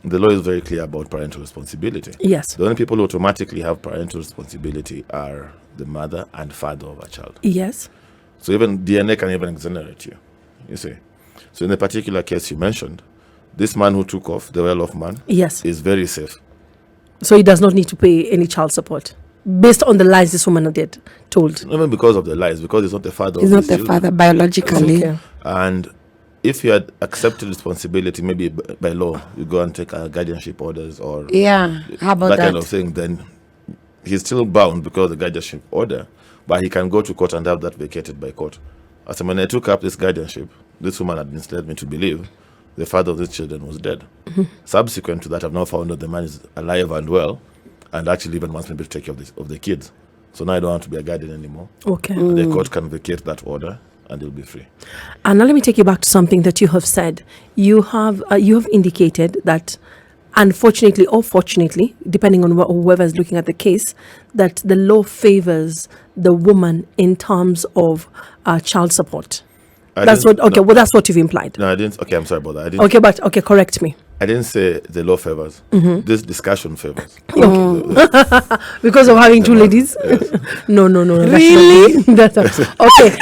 the law is very clear about parental responsibility. Yes. The only people who automatically have parental responsibility are the mother and father of a child. Yes. So even DNA can even exonerate you see. So in the particular case you mentioned, this man who took off, the well-off man, yes, is very safe. So he does not need to pay any child support based on the lies this woman did told. Not even because of the lies, because he's not the father. He's not the father biologically. Okay. And if you had accepted responsibility, maybe by law, you go and take guardianship orders or how about that kind of thing, then he's still bound because of the guardianship order, but he can go to court and have that vacated by court. As when I took up this guardianship, this woman had misled me to believe the father of the children was dead. Mm-hmm. Subsequent to that, I've now found that the man is alive and well, and actually even wants me to take care of the kids. So now I don't want to be a guardian anymore. Okay. The court can vacate that order, and he'll be free. And now let me take you back to something that you have said. You have indicated that, unfortunately or fortunately, depending on whoever is looking at the case, that the law favors the woman in terms of child support. That's what you've implied. No, I didn't. Okay, I'm sorry about that. Correct me. I didn't say the law favors. Mm-hmm. This discussion favors. Because of having two ladies? Yes. No. Really? That's okay.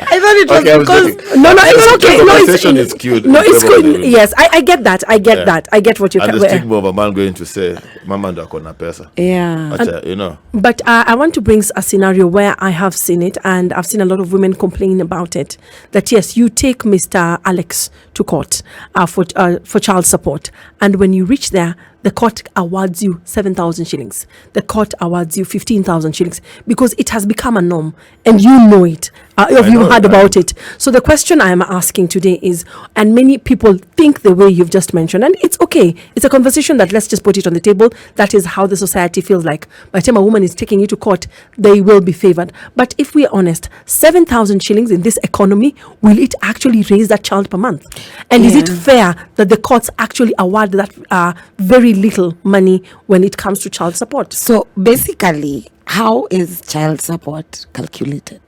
I thought it was because... It's okay. The conversation is skewed. No, it's good. Yes, I get that. I get that. I get what you... And the stigma of a man going to say, Mama ndo akona pesa. Yeah. But, But I want to bring a scenario where I have seen it, and I've seen a lot of women complain about it, that yes, you take Mr. Alex to court for child support, and when you reach there, the court awards you 7,000 shillings. The court awards you 15,000 shillings because it has become a norm, and you know it. You've heard about it. So the question I am asking today is, and many people think the way you've just mentioned, and it's okay. It's a conversation that let's just put it on the table. That is how the society feels like. By the time a woman is taking you to court, they will be favored. But if we are honest, 7,000 shillings in this economy, will it actually raise that child per month? And is it fair that the courts actually award that very little money when it comes to child support? So basically, how is child support calculated?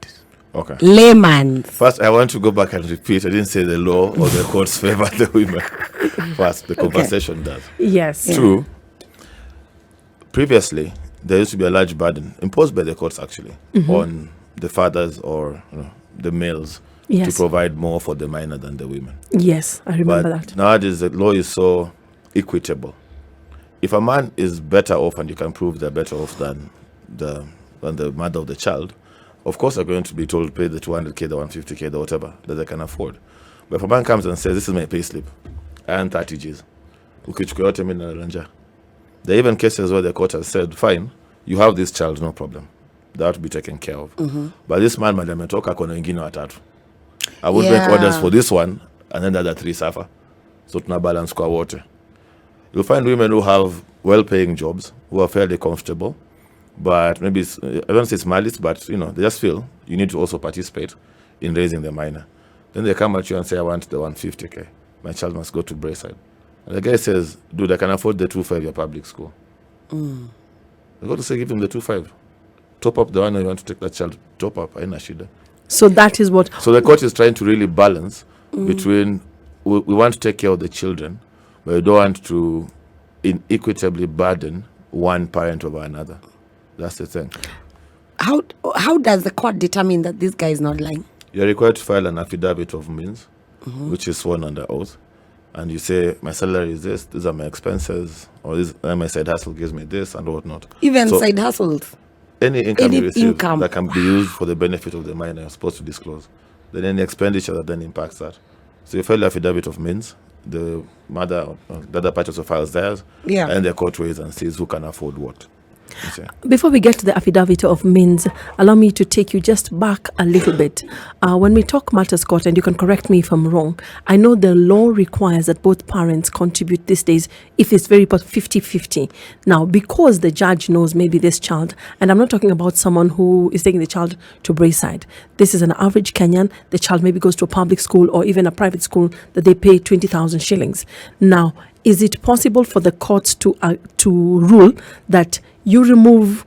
Okay. Layman. First, I want to go back and repeat. I didn't say the law or the courts favor the women. First, the conversation does. Yes. Two, previously, there used to be a large burden imposed by the courts actually on the fathers or the males to provide more for the minor than the women. Yes, I remember that. Nowadays, the law is so equitable. If a man is better off and you can prove they're better off than the mother of the child, of course they're going to be told pay the 200k, the 150k, the whatever that they can afford. But if a man comes and says, this is my pay slip, I earn 30 Gs, there are even cases where the court has said, fine, you have this child, no problem. That will be taken care of. But this man, madam, ametoka kona wengine watatu. I would make orders for this one, and then the other three suffer. So tuna balance kwa wote. You'll find women who have well-paying jobs, who are fairly comfortable, but maybe I don't say it's malice, but they just feel you need to also participate in raising the minor. Then they come at you and say, I want the 150k. My child must go to Brayside. And the guy says, dude, I can afford the 2.5 your public school. They go to say, give him the 2.5. Top up the one you want to take that child. Top up. Aina shida. So that is what... So the court is trying to really balance between we want to take care of the children, but we don't want to inequitably burden one parent over another. That's the thing. How does the court determine that this guy is not lying? You're required to file an affidavit of means, which is sworn under oath. And you say, my salary is this, these are my expenses, or my side hustle gives me this, and whatnot. Even side hustles? Any income you receive that can be used for the benefit of the minor, you're supposed to disclose. Then any expenditure that then impacts that. So you file the affidavit of means, the mother, the other party also files theirs, and the court weighs and sees who can afford what. Before we get to the affidavit of means, allow me to take you just back a little bit. When we talk matters court, and you can correct me if I'm wrong, I know the law requires that both parents contribute these days if it's very 50-50. Now, because the judge knows maybe this child, and I'm not talking about someone who is taking the child to Brayside. This is an average Kenyan. The child maybe goes to a public school or even a private school that they pay 20,000 shillings. Now, is it possible for the courts to rule that you remove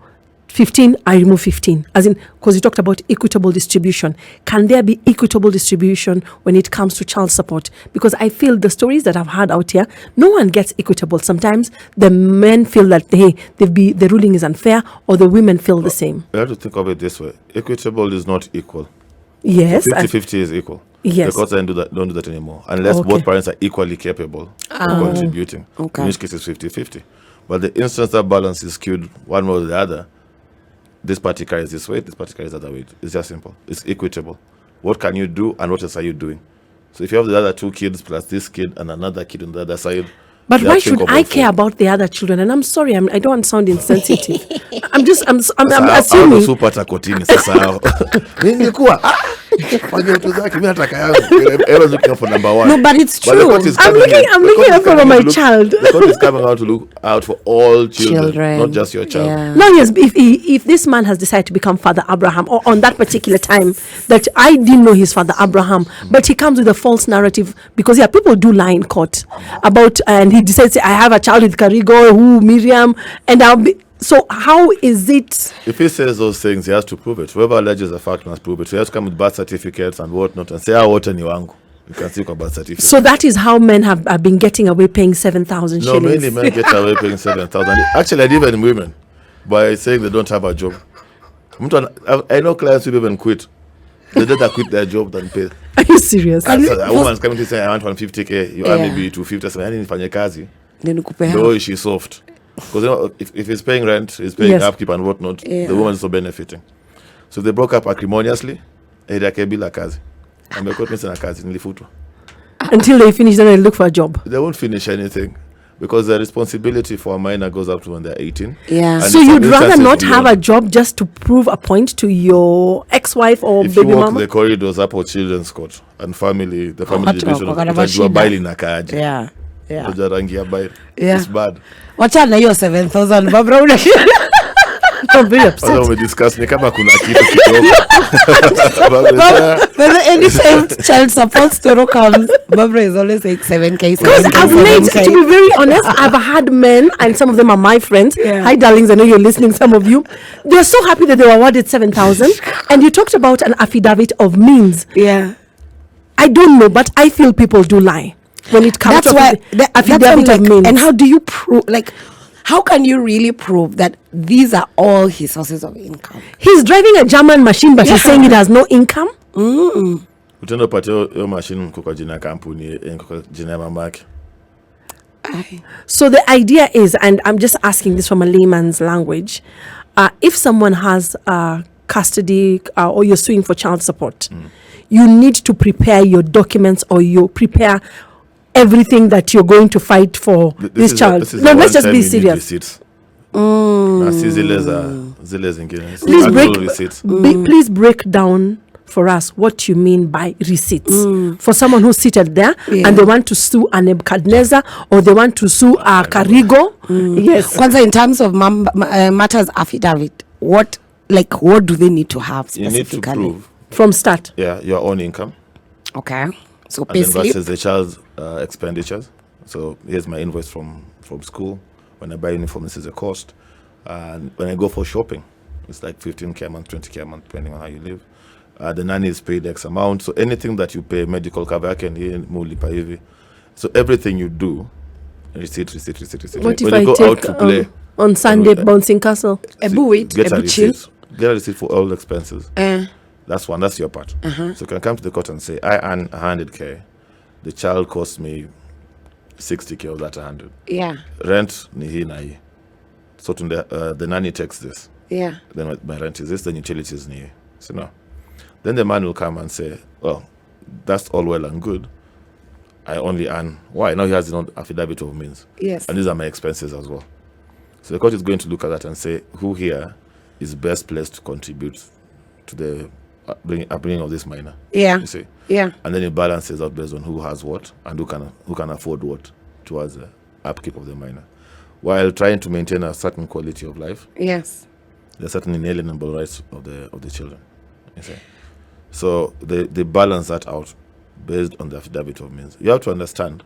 15, I remove 15. As in, because you talked about equitable distribution. Can there be equitable distribution when it comes to child support? Because I feel the stories that I've heard out here, no one gets equitable. Sometimes the men feel that, hey, the ruling is unfair, or the women feel the same. You have to think of it this way. Equitable is not equal. Yes. 50-50 is equal. Yes. The courts don't do that anymore. Unless both parents are equally capable of contributing. Okay. In which case it's 50-50. But the instance that balance is skewed one way or the other, this party carries this weight, this party carries that weight. It's just simple. It's equitable. What can you do and what else are you doing? So if you have the other 2 kids plus this kid and another kid on the other side, but why should I care about the other children? And I'm sorry, I don't want to sound insensitive. I'm assuming. Supata kotini sasa. Ningekuwa fanya vitu zake, mimi nataka yangu. Everyone's looking for number 1. No, but it's true. I'm looking out for my child. The court is coming out to look out for all children, not just your child. Yeah. No, yes, if this man has decided to become Father Abraham, or on that particular time that I didn't know he's Father Abraham, but he comes with a false narrative, because people do lie in court about, and he decides, I have a child with Karigo, Miriam, and I'll be. So how is it? If he says those things, he has to prove it. Whoever alleges a fact must prove it. So he has to come with birth certificates and whatnot and say, wote ni wangu. You can see birth certificate. So that is how men have been getting away paying 7,000 No, shillings. mainly men get away paying 7,000. Actually, and even women, by saying they don't have a job. I know clients who even quit. They rather quit their job than pay. Are you serious? So a woman's coming to say, I want 150k. You earn maybe 250. So I didn't find kazi. No, she's soft. Because if he's paying rent, he's paying upkeep and whatnot, the woman is also benefiting. So they broke up acrimoniously. Bila kazi. Until they finish, then they look for a job. They won't finish anything. Because the responsibility for a minor goes up to when they're 18. Yeah. And so you'd rather not have a job just to prove a point to your ex-wife or if baby you walk mama? the corridors up or children's court and the family division, utajua baili na kaji. Yeah. Ujarangia baili. Yeah. It's bad. Wachana hiyo 7,000 Barbara una. I'm very upset. Sasa umediscuss ni kama kuna kitu kidogo. When any child support story comes, Barbara is always like 7K. Because I've made, to be very honest, I've had men, and some of them are my friends. Yeah. Hi, darlings, I know you're listening, some of you. They're so happy that they were awarded 7,000. And you talked about an affidavit of means. Yeah. I don't know, but I feel people do lie when it comes to the affidavit of means. And how do you prove, how can you really prove that these are all his sources of income? He's driving a German machine, but he's saying it has no income. Utenda upate hiyo machine kwa jina ya kampuni, kwa jina ya mamake. So the idea is, and I'm just asking this from a layman's language, if someone has custody or you're suing for child support, you need to prepare your documents, or you prepare everything that you're going to fight for this child. No, let's just be serious. Please break down for us what you mean by receipts. For someone who's seated there and they want to sue a Nebuchadnezzar, or they want to sue a Karigo. Yes. Kwanza, in terms of matters affidavit, what do they need to have specifically? You need to prove from start. Yeah, your own income. Okay. So and then versus the child's expenditures. So here's my invoice from school. When I buy uniform, this is the cost. And when I go for shopping, it's like 15k a month, 20k a month, depending on how you live. The nanny is paid X amount. So anything that you pay, medical cover, so everything you do, receipt. What when if I you go take out to play on Sunday bouncing castle? Get a receipt. Get a receipt for all expenses. That's one. That's your part. So you can come to the court and say, I earn 100k. The child cost me 60k of that 100. Yeah. Rent ni hii na hii. So the nanny takes this. Yeah. Then my rent is this. Then utilities ni hii. So no. Then the man will come and say, well, that's all well and good. I only earn. Why? Now he has his own affidavit of means. Yes. And these are my expenses as well. So the court is going to look at that and say, who here is best placed to contribute to the upbringing of this minor? Yeah. You see? Yeah. And then it balances out based on who has what and who can afford what towards the upkeep of the minor, while trying to maintain a certain quality of life. Yes. The certain inalienable rights of the children. You see? So they balance that out based on the affidavit of means. You have to understand,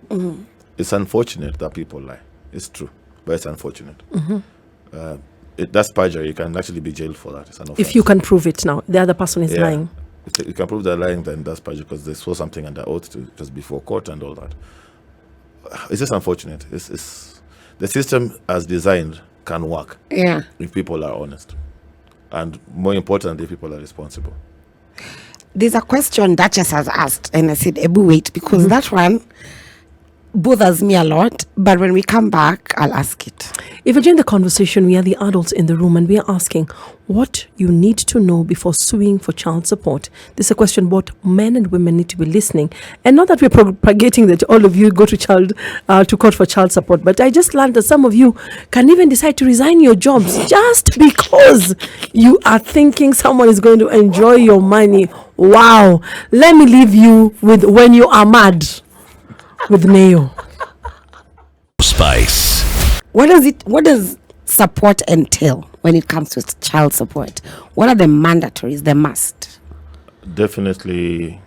it's unfortunate that people lie. It's true, but it's unfortunate. That's perjury. You can actually be jailed for that. It's an offense. If you can prove it now, the other person is lying. If you can prove they're lying, then that's perjury because they swore something under oath to just before court and all that. It's just unfortunate. It's the system as designed can work if people are honest. And more importantly, people are responsible. There's a question Duchess has asked, and I said, Ebu, wait, because that one bothers me a lot, but when we come back, I'll ask it. If you join the conversation, we are the adults in the room and we are asking what you need to know before suing for child support. This is a question both men and women need to be listening. And not that we're propagating that all of you go to court for child support, but I just learned that some of you can even decide to resign your jobs just because you are thinking someone is going to enjoy your money. Wow. Let me leave you with When You Are Mad with Neo. Spice. What does support entail when it comes to child support? What are the mandatories, the must? Definitely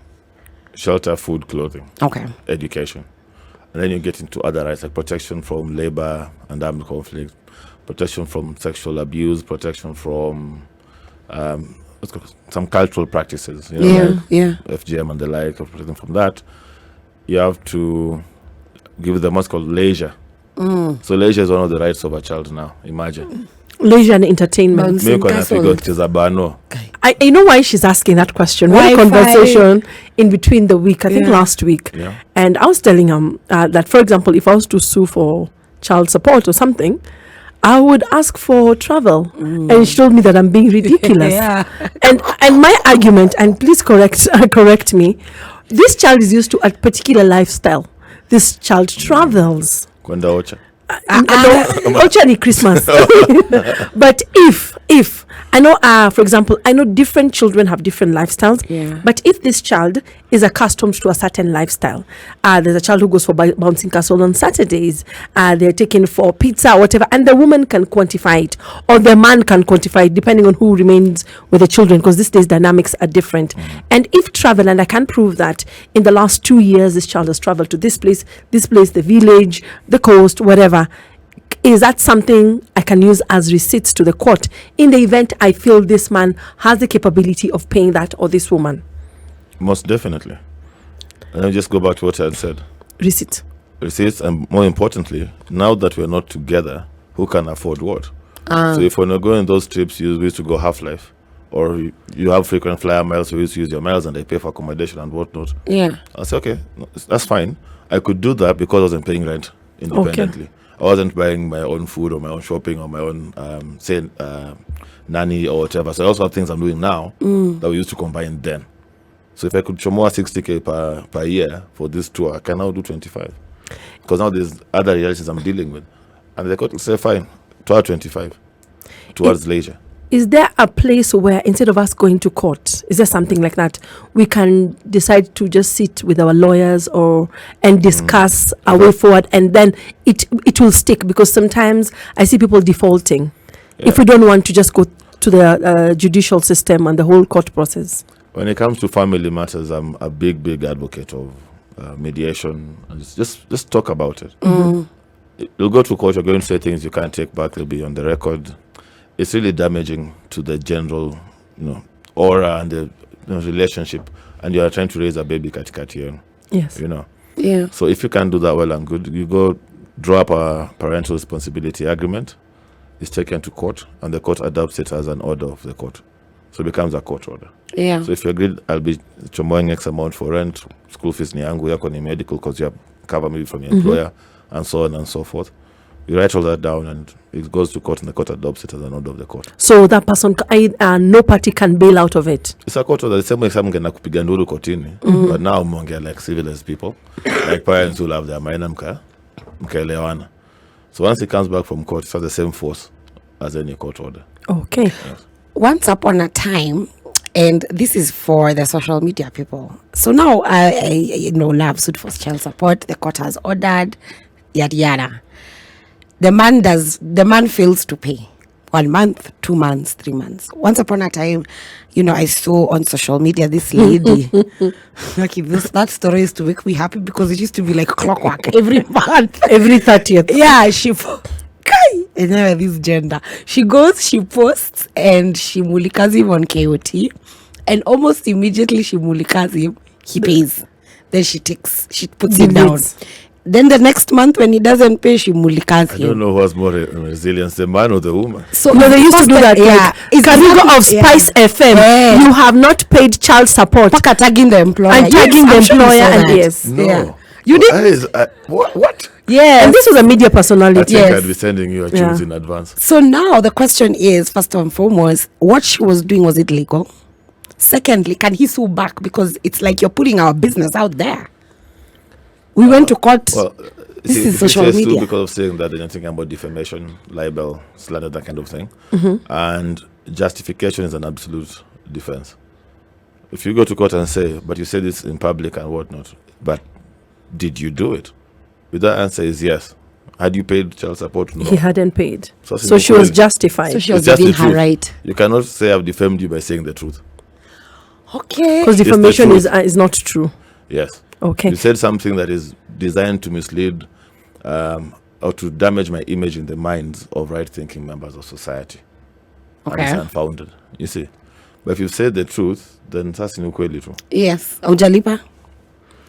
shelter, food, clothing. Okay. Education. And then you get into other rights like protection from labor and armed conflict, protection from sexual abuse, protection from some cultural practices, like FGM and the like, protection from that. You have to give them what's called leisure. So leisure is one of the rights of a child now. Imagine. Leisure and entertainment. Bouncing I know why she's asking that question. We had a conversation in between the week, I think last week. Yeah. And I was telling him that, for example, if I was to sue for child support or something, I would ask for travel. And she told me that I'm being ridiculous. And my argument, and please correct me, this child is used to a particular lifestyle. This child travels. Kwenda Ocha. Ocha ni Christmas. But if I know, for example, I know different children have different lifestyles. But if this child is accustomed to a certain lifestyle, there's a child who goes for bouncing castle on Saturdays. They're taken for pizza or whatever, and the woman can quantify it, or the man can quantify it, depending on who remains with the children, because these days dynamics are different. And if travel, and I can prove that in the last 2 years, this child has traveled to this place, the village, the coast, whatever. Is that something I can use as receipts to the court in the event I feel this man has the capability of paying that, or this woman? Most definitely. And then just go back to what I had said. Receipts, and more importantly, now that we're not together, who can afford what? So if we're not going those trips, you used to go half-life, or you have frequent flyer miles, so you used to use your miles and they pay for accommodation and whatnot. I say, okay, that's fine. I could do that because I wasn't paying rent independently. I wasn't buying my own food or my own shopping or my own nanny or whatever. So I also have things I'm doing now that we used to combine then. So if I could show more 60K per year for this tour, I can now do 25. Because now there's other realities I'm dealing with. And the court will say, fine, tour 25 towards leisure. Is there a place where instead of us going to court, is there something like that, we can decide to just sit with our lawyers and discuss a way forward, and then it will stick? Because sometimes I see people defaulting if we don't want to just go to the judicial system and the whole court process. When it comes to family matters, I'm a big advocate of mediation, and just talk about it. You'll go to court, you're going to say things you can't take back, they'll be on the record. It's really damaging to the general, aura and the relationship, and you are trying to raise a baby katikati. Yes. So if you can do that well and good, you go draw up a parental responsibility agreement. It's taken to court, and the court adopts it as an order of the court. So it becomes a court order. So if you agreed, I'll be chomoing X amount for rent, school fees ni yangu, yako ni medical because you have cover maybe from your employer, and so on and so forth. You write all that down and it goes to court, and the court adopts it as an order of the court. So that person, no party can bail out of it. It's a court order. The same way someone can kupiga nduru kotini, but now monge like civilized people, like parents who have their minor mkaelewana. So once it comes back from court, it has the same force as any court order. Okay. Yes. Once upon a time, and this is for the social media people. So now I have sued for child support. The court has ordered, yada yada. The man fails to pay 1 month, 2 months, 3 months. Once upon a time, I saw on social media this lady. Like if that story used to make me happy because it used to be like clockwork every month. Every 30th. Yeah, Anyway, this gender. She goes, she posts, and she mulikas him on KOT, and almost immediately she mulikas him. He pays. Then she puts it down. Then the next month when he doesn't pay, she mulikas him. I don't know who has more resilience, the man or the woman. So no, they used to do that. Yeah, Like, Karigo of SpiceFM. Yeah. You have not paid child support. Paka tagging the employer. And tagging the I'm sure you employer, saw and that. yes. No. Yeah. You did? What? Yes. And this was a media I personality. think Yes. I'd be sending you a Yeah. tunes in advance. So now the question is, first and foremost, what she was doing, was it legal? Secondly, can he sue back? Because it's like you're putting our business out there. We went to court. Well, This is if you social say sue media. because of saying that, then you're thinking about defamation, libel, slander, that kind of thing. And justification is an absolute defense. If you go to court and say, but you say this in public and whatnot, but did you do it? If that answer is yes. Had you paid child support? No. He hadn't paid. So So she was equally. justified. So she was It's just giving the her truth. right. You cannot say I've defamed you by saying the truth. Okay. Because the defamation truth. is not true. Yes. Okay. You said something that is designed to mislead or to damage my image in the minds of right-thinking members of society. And it's Okay. unfounded, you see. But if you said the truth, then that's inukweli true. Yes. Ujalipa.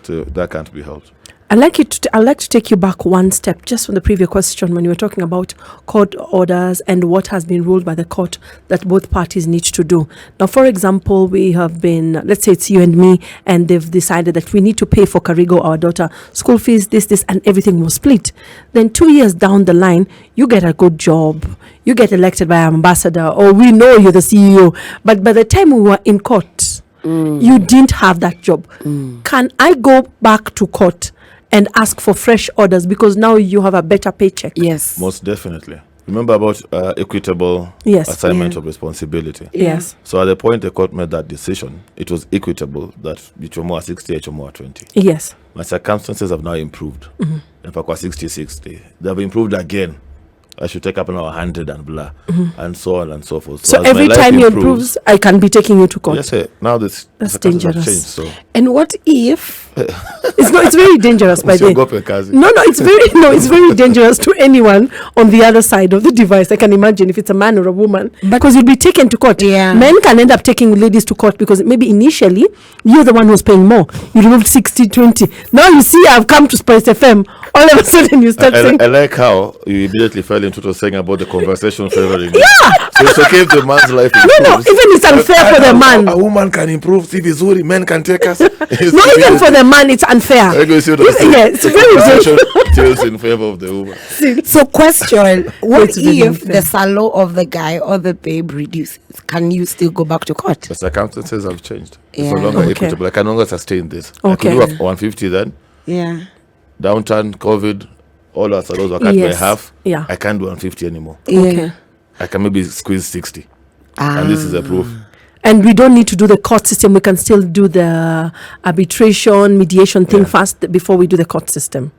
So that can't be helped. I'd like to take you back one step, just from the previous question when you were talking about court orders and what has been ruled by the court that both parties need to do. Now, for example, we have been, let's say it's you and me, and they've decided that we need to pay for Karigo, our daughter, school fees, this, and everything was split. Then 2 years down the line, you get a good job, you get elected by an ambassador, or we know you're the CEO. But by the time we were in court, you didn't have that job. Can I go back to court and ask for fresh orders because now you have a better paycheck? Yes. Most definitely. Remember about equitable Yes. assignment Yeah. of responsibility. Yes. So at the point the court made that decision, it was equitable that Ichomo 60, Ichomo 20. Yes. My circumstances have now improved. In fact, 60. They have improved again. I should take up now 100 and blah, and so on and so forth. So as my every life time you improves- improves, I can be taking you to court. Yes, now this That's circumstances have dangerous. changed. So And what if It's very dangerous by the Usiogope kazi. No, it's very dangerous to anyone on the other side of the device. I can imagine if it's a man or a woman, because you'll be taken to court. Yeah. Men can end up taking ladies to court because maybe initially you're the one who's paying more. You removed 60-20. Now you see I've come to SpiceFM. All of a sudden you start saying, I like how you immediately fell into what saying about the conversation favoring you. Yeah. So it's okay if the man's life improves. no, even it's unfair for the man. A woman can improve. See vizuri, men can take us. No, even for the man, it's unfair. I go see what I'm saying. Yeah, it's very Conversation tilts in favor of the woman. so question, what It's really if unfair. the salary of the guy or the babe reduces? Can you still go back to court? The circumstances have changed. It's Yeah. no longer Okay. equitable. I can no longer sustain this. Okay. I could do a 150 then. Yeah. Downturn, COVID, all our salaries were cut by Yes. half. Yeah. I can't do 150 anymore. Okay. I can maybe squeeze 60. And this is a proof. And we don't need to do the court system. We can still do the arbitration, mediation thing first before we do the court system.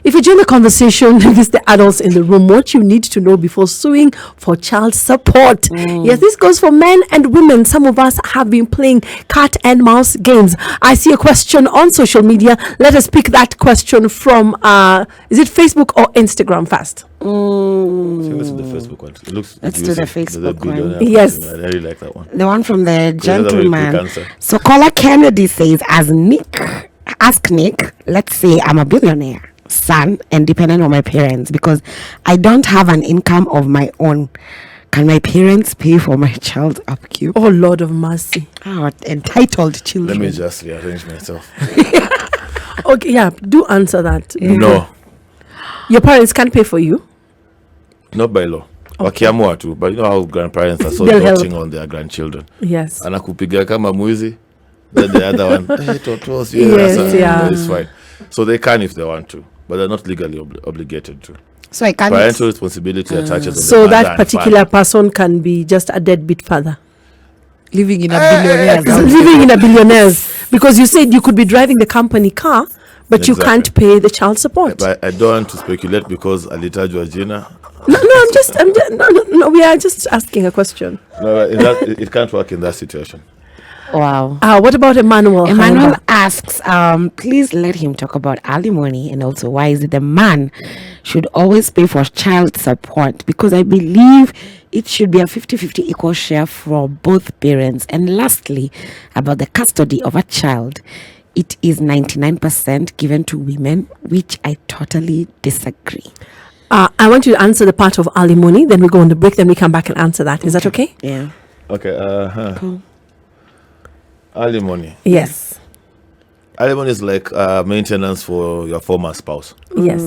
If you join the conversation, this is the adults in the room, what you need to know before suing for child support. Yes, this goes for men and women. Some of us have been playing cat and mouse games. I see a question on social media. Let us pick that question from, is it Facebook or Instagram first? I think this is the Facebook one. It looks Let's do the confusing. Facebook The billionaire one. Yes. question. I really like that one. The one from the very gentleman. quick answer. So caller Kennedy says, ask Nick, let's say I'm a billionaire son and dependent on my parents because I don't have an income of my own. Can my parents pay for my child's upkeep? Oh, Lord of mercy. Oh, entitled Let children. me just rearrange myself. Okay, yeah, do answer that. No, Your parents can't pay for you? not by law. Wakiamua tu, but you know how grandparents are so They'll help. doting on their grandchildren. Yes. Anakupiga kama mwizi, then the other one, hey, totos, Yes, sasa, yeah. it's fine. So they can if they want to, but they're not legally obligated to. So I can't. Parental responsibility attaches on So the mother that and particular father. person can be just a deadbeat father. living in a billionaire's house. Living in a billionaire's. Because you said you could be driving the company car, but you Exactly. can't pay the child support. But I don't want to speculate because alitajwa jina. No, we are just asking a question. No, it can't work in that situation. Wow. What about Emmanuel? Emmanuel asks, please let him talk about alimony, and also why is it the man should always pay for child support, because I believe it should be a 50-50 equal share for both parents. And lastly, about the custody of a child, it is 99% given to women, which I totally disagree. I want you to answer the part of alimony, then we go on the break, then we come back and answer that. Is that okay? Yeah. Okay. Cool. Alimony. Yes. Alimony is like maintenance for your former spouse. Yes.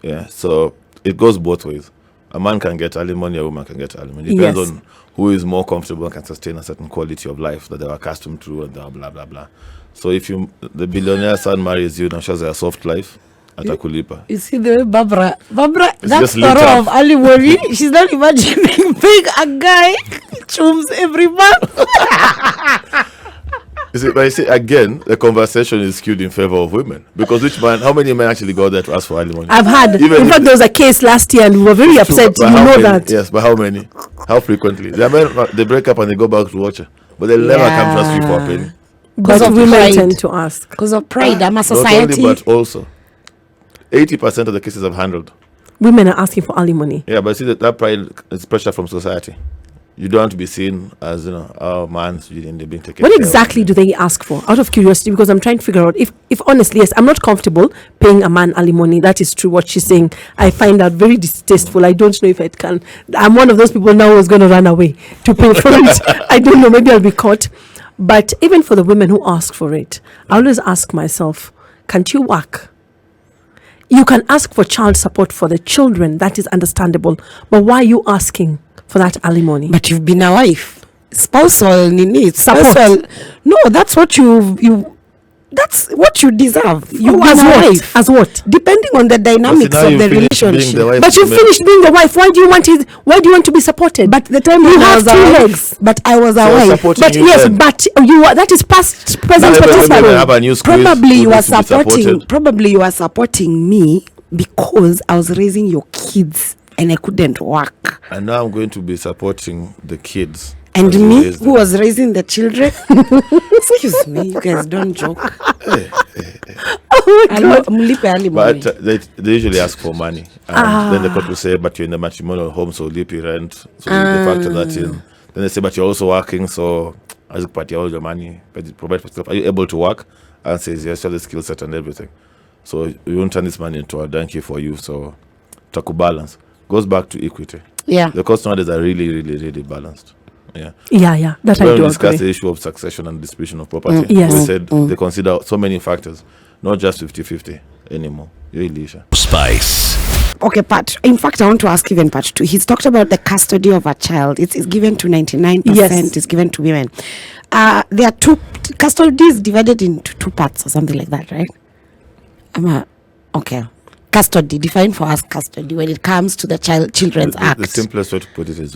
Yeah. So it goes both ways. A man can get alimony, a woman can get alimony. Depends Yes. on who is more comfortable and can sustain a certain quality of life that they are accustomed to, and blah blah blah. So if the billionaire son marries you, now she has a soft life. Atakulipa. You see the way Barbara, It's that just story lit up. of alimony, she's not imagining being a guy chums every month. But you see, again, the conversation is skewed in favor of women. Because how many men actually go there to ask for alimony? I've had. Even In fact, if- there was a case last year, and we were very upset. But You how know many? that. Yes, but how many? How frequently? The men, they break up and they go back to watch her. But they'll never come to ask you for a penny. But of women pride. tend to ask. Because of pride, I'm a Not society. only, but also, 80% of the cases I've handled. Women are asking for alimony. Yeah, but see, that pride is pressure from society. You don't want to be seen as, oh man, you didn't being taken What care of. exactly do they ask for? Out of curiosity, because I'm trying to figure out if honestly, yes, I'm not comfortable paying a man alimony. That is true what she's saying. I find that very distasteful. I don't know if it can. I'm one of those people now who's going to run away to pay for it. I don't know. Maybe I'll be caught. But even for the women who ask for it, I always ask myself, can't you work? You can ask for child support for the children. That is understandable. But why are you asking for that alimony? But you've been a wife. Spousal need Support. spousal. No, that's what that's what you deserve. You as are a what? wife. As what? Depending on the dynamics now of you the finished being relationship. the wife But you to men. finished being the wife. Why do you want it? Why do you want to be supported? But the time You when I have was a two wife, legs. but I was a So wife. supporting But you yes, then. but you are, that is past present Now every women have participating. a new squeeze Probably who you are needs to be supporting. supported. Probably you are supporting me because I was raising your kids and I couldn't work. And now I'm going to be supporting the kids. And as you me, raise them. who was raising the children. Excuse me, you guys don't joke. Oh my God. Mlipe alimony. But they usually ask for money. And then the court will say, but you're in the matrimonial home, so lipi rent. So they factor that in. Then they say, but you're also working, so as you pay all your money, but you provide for yourself. Are you able to work? And says, yes, you have the skill set and everything. So you won't turn this money into a donkey for you. So to balance. Goes back to equity. Yeah. The costs nowadays are really, really, really balanced. Yeah. Yeah, that I When we do discussed agree. the issue of succession and distribution of property, Yes. we said they consider so many factors, not just 50-50 anymore. Really, Isha. Spice. Okay, part. In fact, I want to ask even part 2. He's talked about the custody of a child. It's given to 99%. Yes. It's given to women. There are two custody is divided into 2 parts or something like that, right? Okay. Custody, define for us custody when it comes to the Children's The Act. simplest way to put it is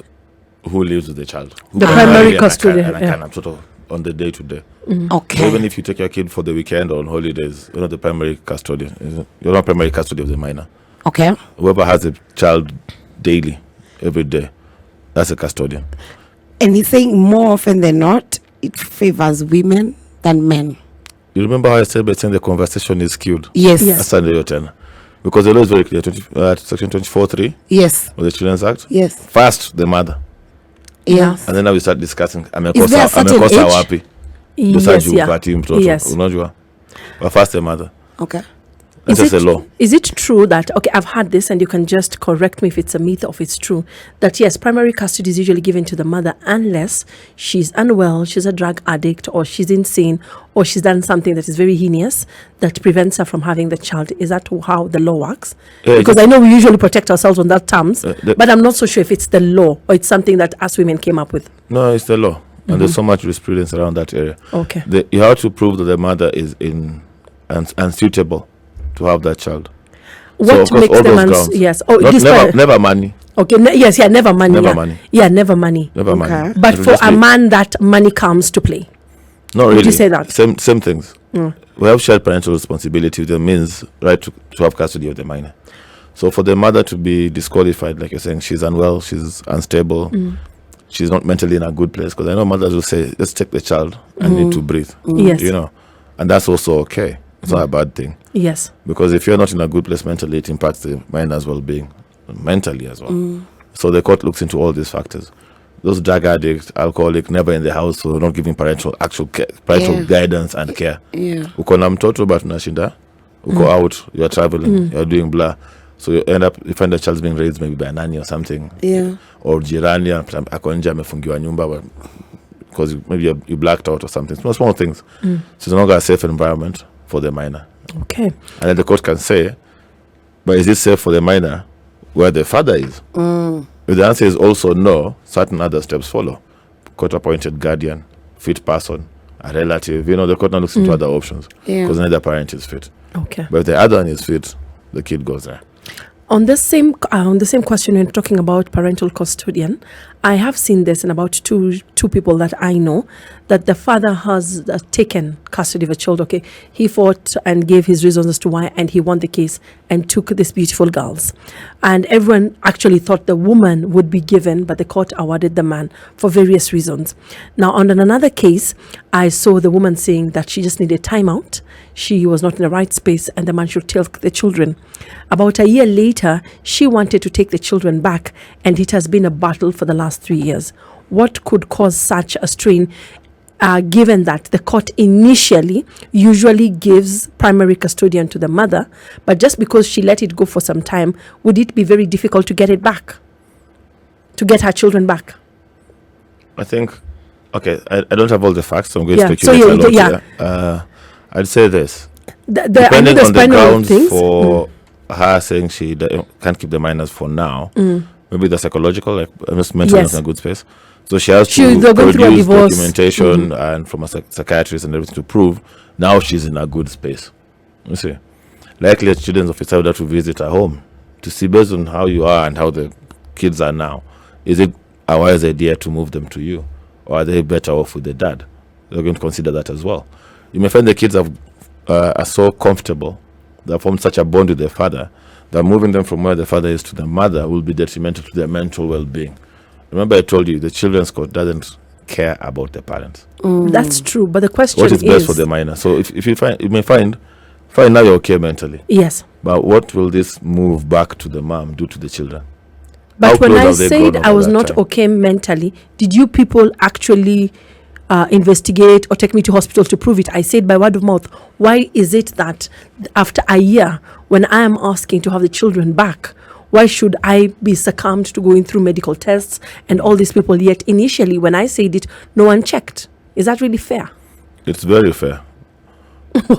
who lives with the child. Who The can primary marry and custodian, And I yeah. can sort of on the day to day. Okay. So even if you take your kid for the weekend or on holidays, you're not the primary custodian. You're not primary custody of the minor. Okay. Whoever has a child daily, every day, that's a custodian. And he's saying more often than not, it favors women than men. You remember how I said by saying the conversation is skewed? Yes. Yes. That's under your 10. Because the law is very clear. Section 24.3 Yes. of the Children's Act. Yes. First, the mother. Yes. And then now we start discussing. Is there a certain age? Wapi. Yes, yeah. Yes. Unajua. But first the mother. Okay. That's just a law. Is it true that, okay, I've had this and you can just correct me if it's a myth or if it's true, that yes, primary custody is usually given to the mother unless she's unwell, she's a drug addict, or she's insane, or she's done something that is very heinous that prevents her from having the child. Is that how the law works? Yeah, Because I know we usually protect ourselves on that terms, the- but I'm not so sure if it's the law or it's something that us women came up with. No, it's the law. And there's so much jurisprudence around that area. Okay. You have to prove that the mother is unsuitable to have that child. What of course, makes all them those grounds. yes? Oh, Not, despite never money. okay, yes, yeah, never money. Never yeah. money. Yeah, never money. Never Okay. money. But It'll for just a be- man, that money comes to play. Not really. you say that? Same things. We have shared parental responsibility, which means right to have custody of the minor. So for the mother to be disqualified, like you're saying, she's unwell, she's unstable, she's not mentally in a good place. Because I know mothers will say, let's take the child and need to breathe. Yes. You know, and that's also okay. It's not a bad thing. Yes. Because if you're not in a good place mentally, it impacts the minor's well-being mentally as well. So the court looks into all these factors. Those drug addicts, alcoholic, never in the house, so not giving parental guidance and care. Uko na mtoto but unashinda. Uko out, you're traveling, you're doing blah. So you find the child's being raised maybe by a nanny or something. Or jirani, ako nje amefungiwa nyumba because maybe you blacked out or something. Small things. So it's not a safe environment for the minor. Okay. And then the court can say, but is it safe for the minor where the father is? If the answer is also no, certain other steps follow. Court-appointed guardian, fit person, a relative. You know, the court now looks into other options because neither parent is fit. Okay. But if the other one is fit, the kid goes there. On the same question, when talking about parental custodian, I have seen this in about two people that I know, that the father has taken custody of a child. Okay, he fought and gave his reasons as to why, and he won the case and took these beautiful girls. And everyone actually thought the woman would be given, but the court awarded the man for various reasons. Now, on another case, I saw the woman saying that she just needed time out. She was not in the right space, and the man should take the children. About a year later, she wanted to take the children back, and it has been a battle for the last 3 years. What could cause such a strain, given that the court initially usually gives primary custodian to the mother, but just because she let it go for some time, would it be very difficult to get it back, to get her children back? I think, okay, I don't have all the facts, so I'm going to Yeah. speculate a lot. I'd say this. Depending on the grounds for her saying she can't keep the minors for now, maybe the psychological, like mentally not in a good space. So she has to produce documentation and from a psychiatrist and everything to prove now she's in a good space. You see, likely a children's officer would have to visit her home to see, based on how you are and how the kids are now, is it a wise idea to move them to you, or are they better off with the dad? They're going to consider that as well. You may find the kids are so comfortable, they formed such a bond with their father, that moving them from where the father is to the mother will be detrimental to their mental well-being. Remember I told you, the children's court doesn't care about the parents. That's true, but the question what is best for the minor. So if you find, you may find now you're okay mentally. Yes. But what will this move back to the mom do to the children? But when I said I was not okay mentally, did you people actually investigate or take me to hospital to prove it? I said by word of mouth. Why is it that after a year, when I am asking to have the children back, why should I be succumbed to going through medical tests and all these people, yet initially when I said it, no one checked? Is that really fair? It's very fair.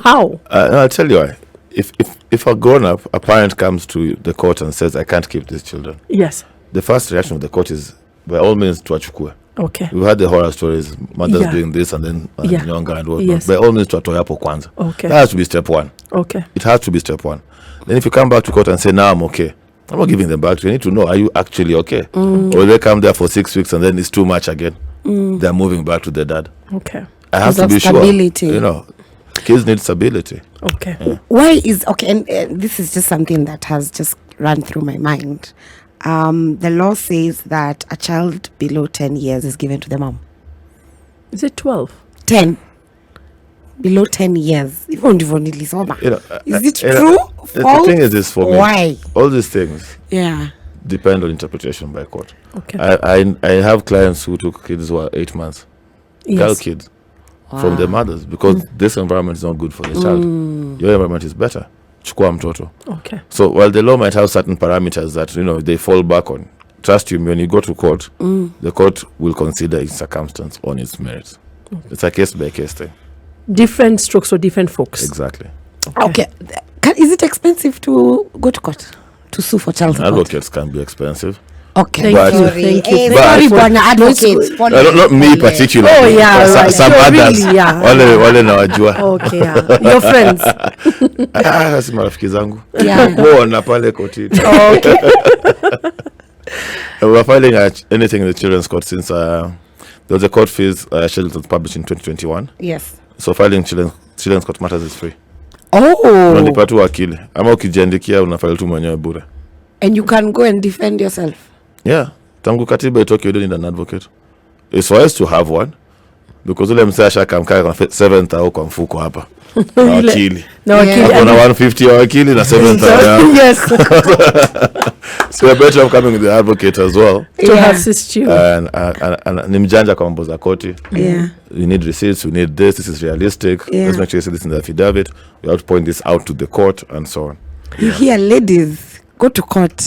How? I'll tell you why. If a grown-up, a parent comes to the court and says, I can't keep these children. Yes. The first reaction of the court is, by all means, tuachukue. Okay. We've had the horror stories, mothers doing this and then younger and whatnot. Yes. By all means, tuatoe hapo kwanza. Okay. That has to be step one. Okay. It has to be step one. Then if you come back to court and say, now I'm okay, I'm not giving them back to you. I need to know, are you actually okay? Or they come there for 6 weeks and then it's too much again. They're moving back to their dad. Okay. I have to be stability. sure. You know, kids need stability. Okay. Yeah. Why is, okay, and this is just something that has just run through my mind. The law says that a child below 10 years is given to the mom. Is it 12? 10. Below 10 years. You know, is it true? The thing is this for me. Why? All these things depend on interpretation by court. Okay. I have clients who took kids who are 8 months, girl kids, from their mothers, because this environment is not good for the child. Your environment is better. Chukua mtoto. Okay. So while the law might have certain parameters that, you know, they fall back on, trust you, when you go to court, the court will consider each circumstance on its merits. It's a case by case thing. Different strokes for different folks. Exactly. Okay. Is it expensive to go to court to sue for child support? Advocates can be expensive. Okay. Thank you. Sorry, Bwana, advocates. Not me particularly. Oh, yeah, right. Some So others. really, yeah. Wale nawajua. Okay, yeah. Your friends. Si marafiki zangu. Yeah. Bona pale kotini. Okay. We're filing anything in the children's court since there was a court fees scheduled to publish in 2021. Yes. So filing children's court matters is free. Oh. Unalipa tu wakili. Ama ukijiandikia unafile tu mwenyewe bure. And you can go and defend yourself. Yeah. Tangu katiba itoke, you don't need an advocate. it's for us to have one, because ule msee ashakamkaa kwa 7th au kwa mfuko hapa na wakili No, Yeah. okay. na 150 ya wakili na 7th ya Yes. so you're better off coming with the advocate as well. To Yeah. assist you. And ni mjanja kwa mambo za koti. Yeah. We need receipts, we need this is realistic. Yeah. Let's make sure you say this in the affidavit. We have to point this out to the court and so on. You hear, ladies, go to court.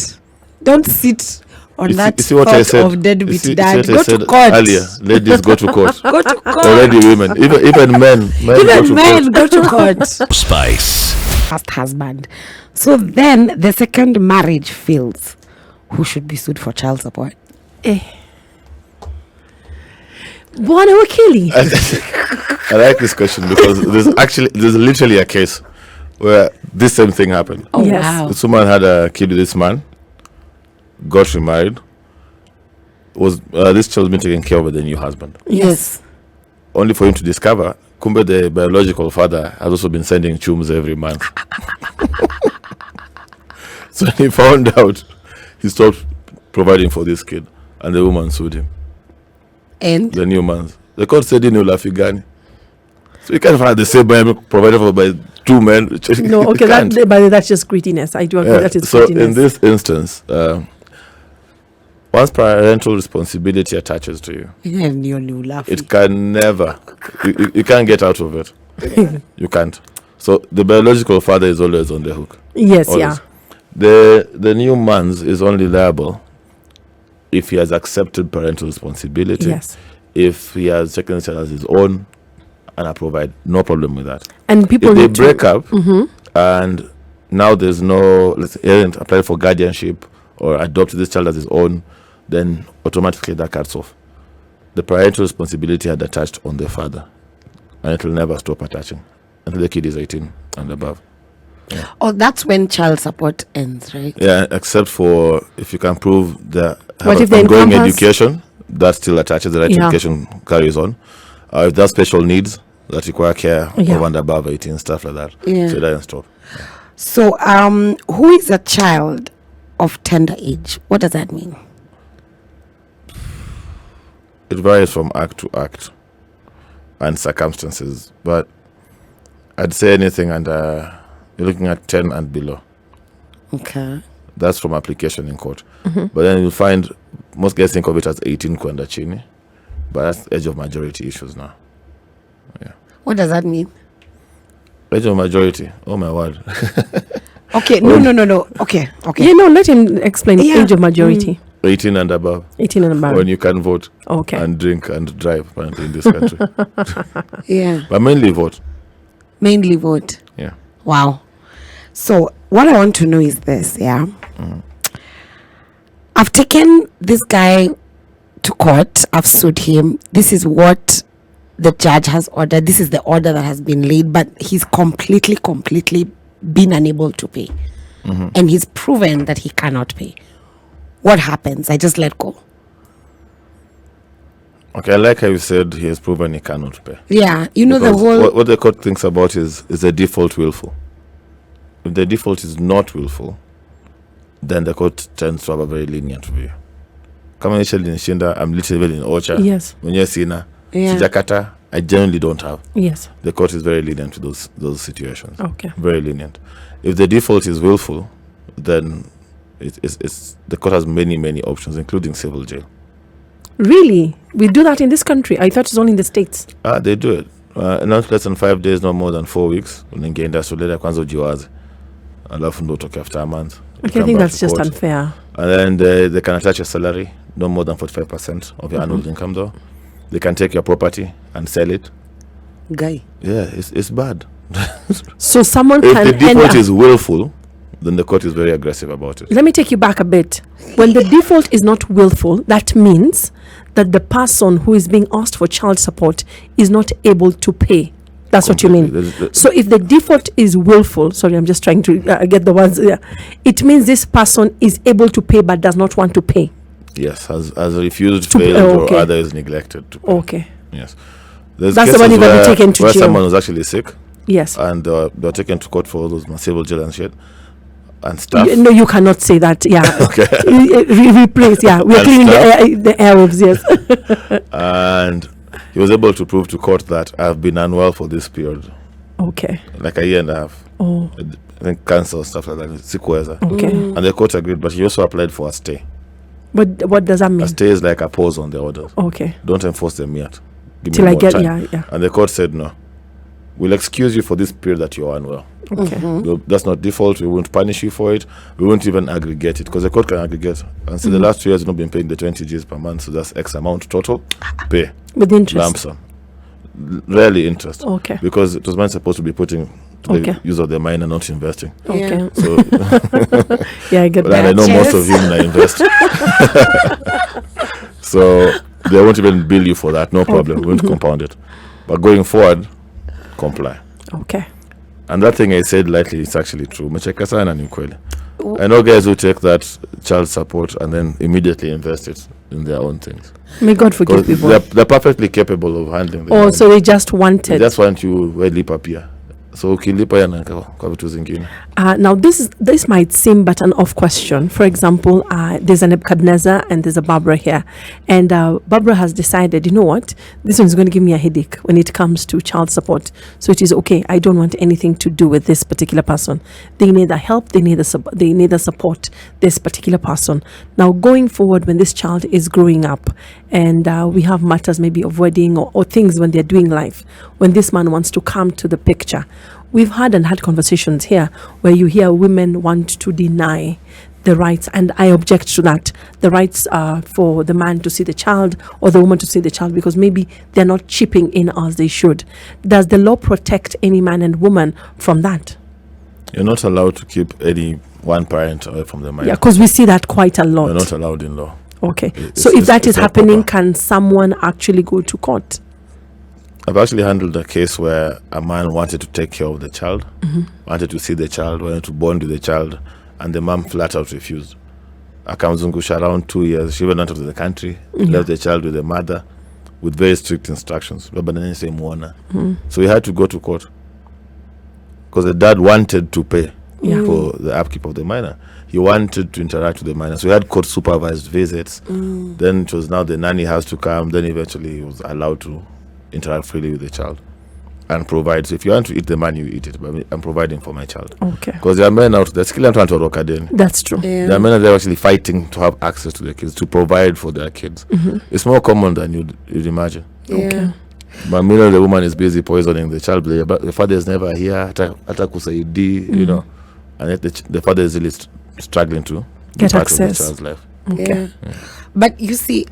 Don't sit on that You see what I thought said? of deadbeat You see dad. what I Go said to court. earlier. Ladies go to court. Go to court. Already women, even men go Even to men court. go to court. Spice. First husband. So then the second marriage fails. Who should be sued for child support? Bwana wakili. I like this question because there's literally a case where this same thing happened. Oh, Yes. wow. This woman had a kid with this man, got remarried, was this child been taken care of by the new husband, Yes. only for him to discover kumbe the biological father has also been sending chums every month. So he found out, he stopped providing for this kid, and the woman sued him. And The new man, the court said in Ulafigani. So you can't find the same man provided for by two men. No, You okay, can't. but that's just greediness. I do agree Yeah, that is so greediness. in this instance, once parental responsibility attaches to you, you have nearly laughing. it can never, you can't get out of it. You can't. So the biological father is always on the hook. Yes, Always. yeah. The new man's is only liable if he has accepted parental responsibility. Yes. If he has taken it as his own, and I provide no problem with that. And people If they need to- break up and now there's no, let's say, he hasn't applied for guardianship or adopted this child as his own, then automatically that cuts off. The parental responsibility had attached on the father, and it will never stop attaching until the kid is 18 and above. Oh, that's when child support ends, right? Yeah, except for if you can prove the What if they ongoing encompass- education, that still attaches, the right to Yeah. education carries on. If there's special needs that require care Yeah. of and above 18, stuff like that. Yeah. So it doesn't stop. So, who is a child of tender age? What does that mean? It varies from act to act and circumstances, but I'd say anything under, you're looking at 10 and below. Okay. That's from application in court. But then you'll find most guys think of it as 18 kwenda chini, but that's age of majority issues now. What does that mean? Age of majority, oh my word. Okay, no. Okay. Yeah, no, let him explain Yeah. age of majority. 18 and above, 18 and above. when you can vote Okay. and drink and drive apparently in this country. Yeah. But mainly vote. Mainly vote. Yeah. Wow. So what I want to know is this, yeah. I've taken this guy to court. I've sued him. This is what the judge has ordered. This is the order that has been laid, but he's completely been unable to pay. And he's proven that he cannot pay. What happens? I just let go. Okay, I like how you said he has proven he cannot pay. Yeah. You know, the Because whole... what the court thinks about is the default willful. If the default is not willful, then the court tends to have a very lenient view. Kama initially in Shinda, I'm literally in Ocha. Yes. When you're Sina, Yeah. Sijakata, I generally don't have. Yes. The court is very lenient to those situations. Okay. Very lenient. If the default is willful, then it's the court has many options, including civil jail. Really? We do that in this country? I thought it's only in the States. They do it. Not less than 5 days, not more than 4 weeks. Unaingia suleta kwanza ujiwaze. Alafu ndo utoke after a month. You Okay, I come think back that's to just court. unfair. And then they can attach your salary, no more than 45% of your annual income though. They can take your property and sell it. Guy. Yeah, it's bad. So someone If can the end default up- is willful, then the court is very aggressive about it. Let me take you back a bit. When the default is not willful, that means that the person who is being asked for child support is not able to pay. That's what you mean. Completely. So if the default is willful, sorry, I'm just trying to get the words. It means this person is able to pay but does not want to pay. Yes, has refused, To- failed, okay. or other is neglected to pay. Okay. Yes. There's That's the one cases you're gonna be where- taken to where jail. someone was actually sick Yes. and they're taken to court for all those civil jail and shit. and stuff. No, you cannot say that. Yeah. Okay. Replace. Yeah, we are And cleaning the airwaves. Yes. And he was able to prove to court that I've been unwell for this period, Okay. like a year and a half. Oh. I think cancer, stuff like that. Sikuweza. Okay. And the court agreed, but he also applied for a stay. What does that mean? A stay is like a pause on the orders. Okay. Don't enforce them yet. Give me Till I more get. time. Yeah. And the court said no. We'll excuse you for this period that you're unwell. Okay. No, that's not default. We won't punish you for it. We won't even aggregate it, because the court can aggregate. And so the last 2 years, you've not been paying the 20 Gs per month, so that's X amount total. Pay. With interest. Lump sum. Rarely interest. Okay. Because it was meant supposed to be putting to Okay. the use of the minor, not investing. Okay. So, Yeah, I get and I that. know most of you now invest. So they won't even bill you for that. No problem. We won't compound it. But going forward, comply. Okay. And that thing I said lightly, it's actually true. Mecheka sana ni ukweli. I know guys who take that child support and then immediately invest it in their own things. May God forgive 'Cause people. they're perfectly capable of handling the Oh, money. so they just They wanted. just want you lipa pia. So ukilipa yana kwa vitu zingine. Now, this might seem but an off question. For example, there's a Nebuchadnezzar and there's a Barbara here. And Barbara has decided, you know what? This one's going to give me a headache when it comes to child support. So it is okay. I don't want anything to do with this particular person. They need the help. They need the support, this particular person. Now, going forward, when this child is growing up and we have matters maybe of wedding or things when they're doing life, when this man wants to come to the picture, we've had conversations here where you hear women want to deny the rights, and I object to that. The rights for the man to see the child or the woman to see the child, because maybe they're not chipping in as they should. Does the law protect any man and woman from that? You're not allowed to keep any one parent away from the minor. Yeah, because we see that quite a lot. You're not allowed in law. Okay. It's- So if that it's is not happening, proper. can someone actually go to court? I've actually handled a case where a man wanted to take care of the child, wanted to see the child, wanted to bond with the child, and the mom flat out refused. Akamzungusha around 2 years. She went out of the country, left the child with the mother with very strict instructions. So he had to go to court because the dad wanted to pay for the upkeep of the minor. He wanted to interact with the minor. So he had court supervised visits. Then it was now the nanny has to come. Then eventually he was allowed to interact freely with the child and provide. So if you want to eat the money, you eat it. But I'm providing for my child. Okay. Because there are men out there, still trying to rock again. That's true. There are men out there actually fighting to have access to their kids, to provide for their kids. It's more common than you'd imagine. Okay. But meanwhile, the woman is busy poisoning the child. But the father is never here. Hata kusaidi, you know. And yet the father is really struggling to Get be part of access. the child's life. Okay. But you see,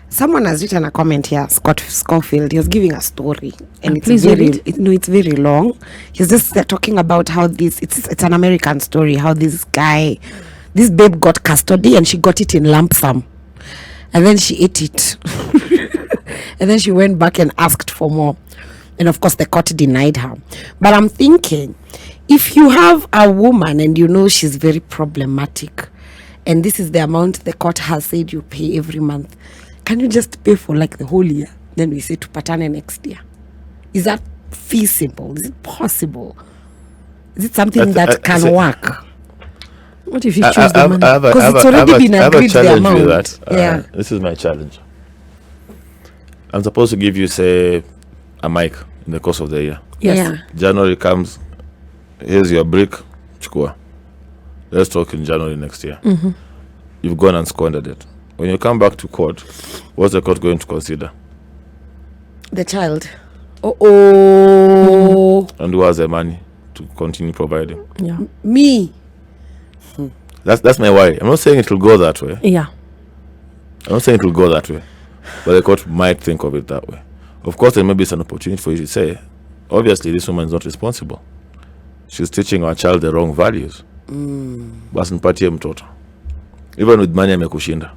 someone has written a comment here, Scott Schofield. He was giving a story, and Please read it. it's very long. He's just talking about how it's an American story. How this babe got custody, and she got it in lump sum, and then she ate it, and then she went back and asked for more, and of course the court denied her. But I'm thinking, if you have a woman and you know she's very problematic, and this is the amount the court has said you pay every month, can you just pay for like the whole year? Then we say to patana next year. Is that feasible? Is it possible? Is it something that can work? What if you choose the money? Because it's already been agreed the amount. With that. Yeah. This is my challenge. I'm supposed to give you, say, a mic in the course of the year. Yes. Yeah. January comes, here's your brick, chukua. Let's talk in January next year. You've gone and squandered it. When you come back to court, what's the court going to consider? The child. Oh. And who has the money to continue providing? Yeah. Me. That's my worry. I'm not saying it will go that way. Yeah. I'm not saying it will go that way. But the court might think of it that way. Of course, there may be an opportunity for you to say, obviously, this woman is not responsible. She's teaching our child the wrong values. Basi nipatie mtoto. Even with money amekushinda.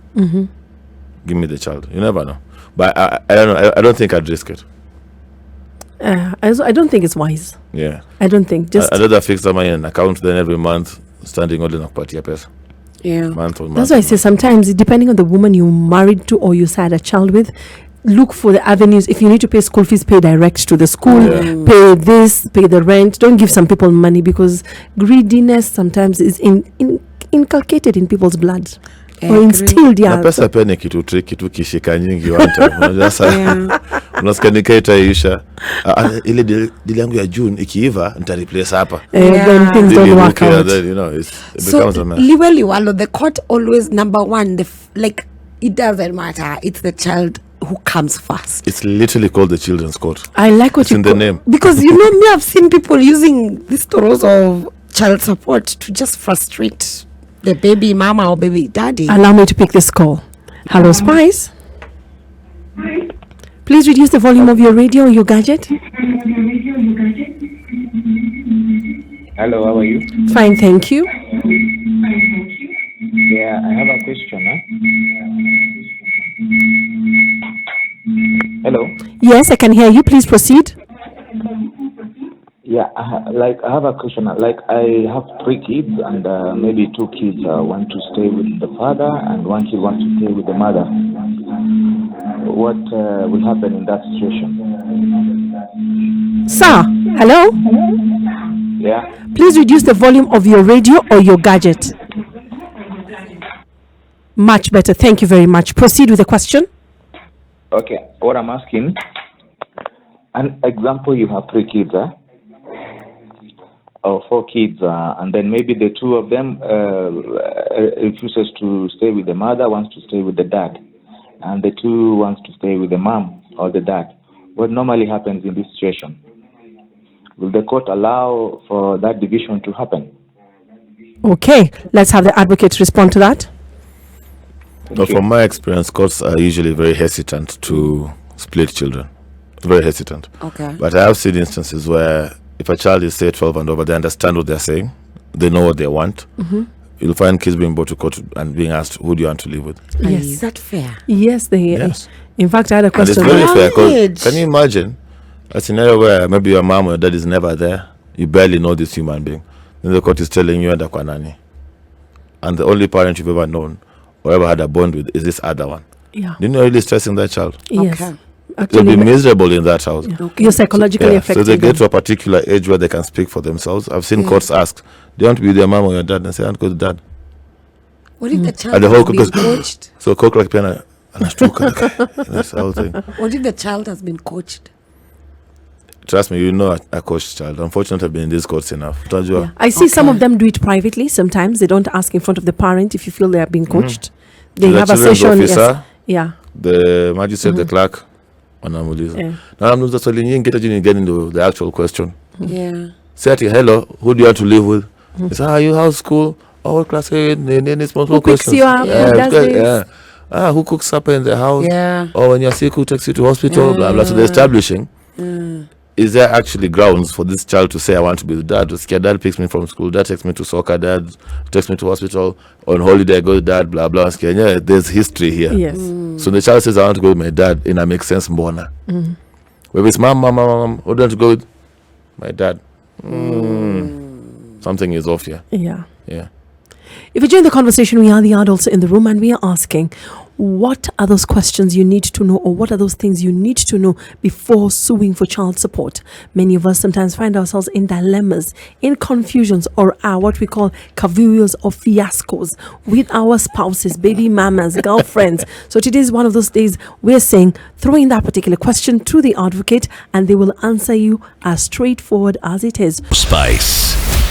Give me the child. You never know. But I don't know. I don't think I'd risk it. I don't think it's wise. Yeah. I don't think. Just I'd rather fix the money in an account than every month standing only na kupatia pesa. Yeah. Month on month. that's why I say sometimes, depending on the woman you married to or you had a child with, look for the avenues. If you need to pay school fees, pay direct to the school. Pay this, pay the rent. Don't give some people money, because greediness sometimes is inculcated in people's blood or instilled. Na pesa pia ni kitu tricky tu, kishika nyingi wanta. Sasa unasikia nikaitaisha ile deal yangu ya June ikiiva nita replace hapa. Then things don't work out. Then, you know, it So becomes a mess. Liwalo, the court always number one. Like, it doesn't matter. It's the child who comes first. It's literally called the children's court. I like what It's you in the name. Because you know me, I've seen people using these stories of child support to just frustrate the baby mama or baby daddy. Allow me to pick this call. Hello, Spice. Please reduce the volume of your radio or your gadget. Hello, how are you? Fine, thank you. Yeah, I have a question. Hello? Yes, I can hear you. Please proceed. Yeah, I have a question. Like, I have 3 kids, and maybe 2 kids want to stay with the father, and 1 kid wants to stay with the mother. What will happen in that situation? Sir, hello? Yeah? Please reduce the volume of your radio or your gadget. Much better. Thank you very much. Proceed with the question. Okay, what I'm asking, an example, you have 3 kids, or 4 kids, and then maybe the 2 of them refuses to stay with the mother, wants to stay with the dad, and the 2 wants to stay with the mom or the dad. What normally happens in this situation? Will the court allow for that division to happen? Okay, let's have the advocates respond to that. No, from my experience, courts are usually very hesitant to split children. Very hesitant. Okay. But I have seen instances where if a child is, say, 12 and over, they understand what they're saying. They know what they want. You'll find kids being brought to court and being asked, who do you want to live with? Yes. Is that fair? Yes, Yes. In fact, I had a And it's question. very fair. 'Cause Marriage. can you imagine a scenario where maybe your mom or your dad is never there? You barely know this human being. Then the court is telling you, and the only parent you've ever known or ever had a bond with is this other one. Yeah. Then you're really stressing that child. Yes. Okay. They'll be Actually, miserable in that house. you're psychologically Yeah, affected. so they get to a particular age where they can speak for themselves. I've seen courts ask, do you want to be with your mom or your dad? And say, I want to go to dad. What if the And child the whole has been goes, coached? so cook like piano and that's the whole thing. What if the child has been coached? Trust me, you know a coached child. Unfortunately, I've been in these courts enough. Yeah. I see some of them do it privately. Sometimes they don't ask in front of the parent if you feel they are being coached. They The have a children's session. officer, Yes. Yeah. the magistrate, the clerk, wanamuuliza. Yeah. Now I'm not swali nyingi hata jini get into the actual question. Yeah. Say ati, hello, who do you want to live with? He said, you house school? Oh, what class? Any small Who picks questions. you up? Who does because- this? who cooks supper in the house? Yeah. Or when you're sick, who takes you to hospital? Blah, blah. So they're establishing. Is there actually grounds for this child to say, I want to be with dad? Dad picks me from school, dad takes me to soccer, dad takes me to hospital, on holiday I go with dad, blah, blah. Yeah, there's history here. Yes. So the child says, I want to go with my dad, and that makes sense, mbona. Where it's mom, who do you want to go with? My dad. Something is off here. Yeah. Yeah. If you join the conversation, we are the adults in the room and we are asking, what are those questions you need to know, or what are those things you need to know before suing for child support? Many of us sometimes find ourselves in dilemmas, in confusions, or what we call cavillos or fiascos with our spouses, baby mamas, girlfriends. So today is one of those days we're saying, throw in that particular question to the advocate and they will answer you as straightforward as it is. Spice.